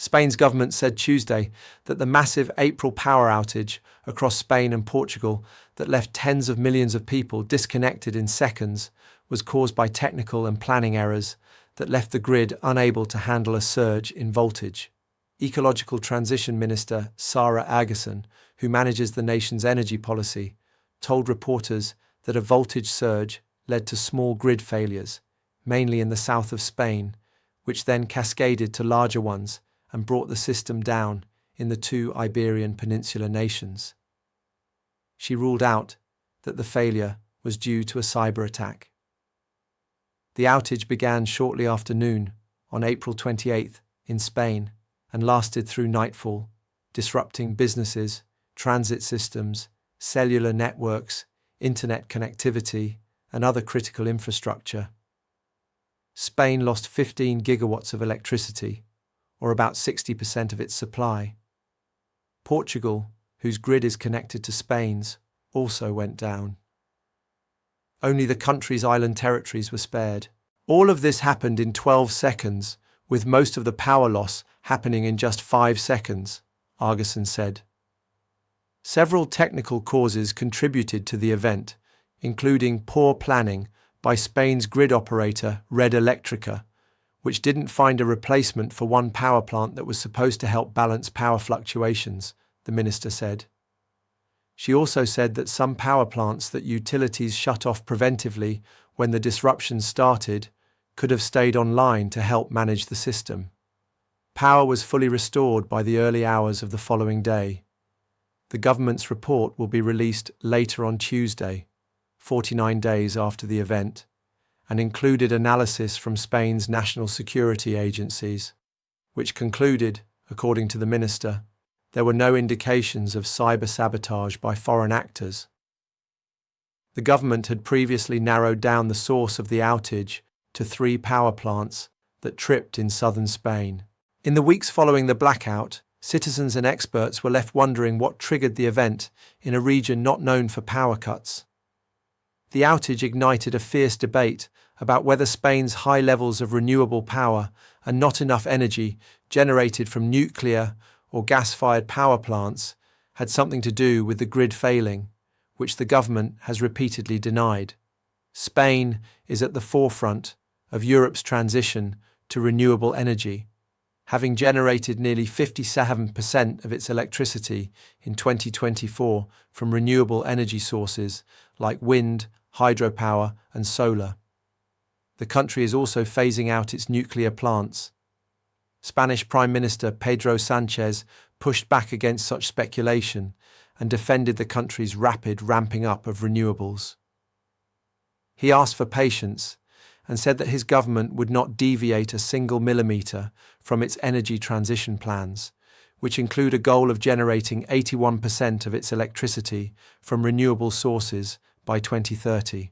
Spain's government said Tuesday that the massive April power outage across Spain and Portugal that left tens of millions of people disconnected in seconds was caused by technical and planning errors that left the grid unable to handle a surge in voltage. Ecological Transition Minister Sara Agerson, who manages the nation's energy policy, told reporters that a voltage surge led to small grid failures, mainly in the south of Spain, which then cascaded to larger ones and brought the system down in the two Iberian Peninsula nations. She ruled out that the failure was due to a cyber attack. The outage began shortly after noon on April 28th in Spain and lasted through nightfall, disrupting businesses, transit systems, cellular networks, internet connectivity, and other critical infrastructure. Spain lost 15 gigawatts of electricity, or about 60% of its supply. Portugal, whose grid is connected to Spain's, also went down. Only the country's island territories were spared. All of this happened in 12 seconds, with most of the power loss happening in just 5 seconds, Agerson said. Several technical causes contributed to the event, including poor planning by Spain's grid operator Red Electrica, which didn't find a replacement for one power plant that was supposed to help balance power fluctuations, the minister said. She also said that some power plants that utilities shut off preventively when the disruptions started could have stayed online to help manage the system. Power was fully restored by the early hours of the following day. The government's report will be released later on Tuesday, 49 days after the event, and included analysis from Spain's national security agencies, which concluded, according to the minister, there were no indications of cyber sabotage by foreign actors. The government had previously narrowed down the source of the outage to 3 power plants that tripped in southern Spain. In the weeks following the blackout, citizens and experts were left wondering what triggered the event in a region not known for power cuts. The outage ignited a fierce debate about whether Spain's high levels of renewable power and not enough energy generated from nuclear or gas-fired power plants had something to do with the grid failing, which the government has repeatedly denied. Spain is at the forefront of Europe's transition to renewable energy, having generated nearly 57% of its electricity in 2024 from renewable energy sources like wind, hydropower, and solar. The country is also phasing out its nuclear plants. Spanish Prime Minister Pedro Sánchez pushed back against such speculation and defended the country's rapid ramping up of renewables. He asked for patience and said that his government would not deviate a single millimetre from its energy transition plans, which include a goal of generating 81% of its electricity from renewable sources by 2030.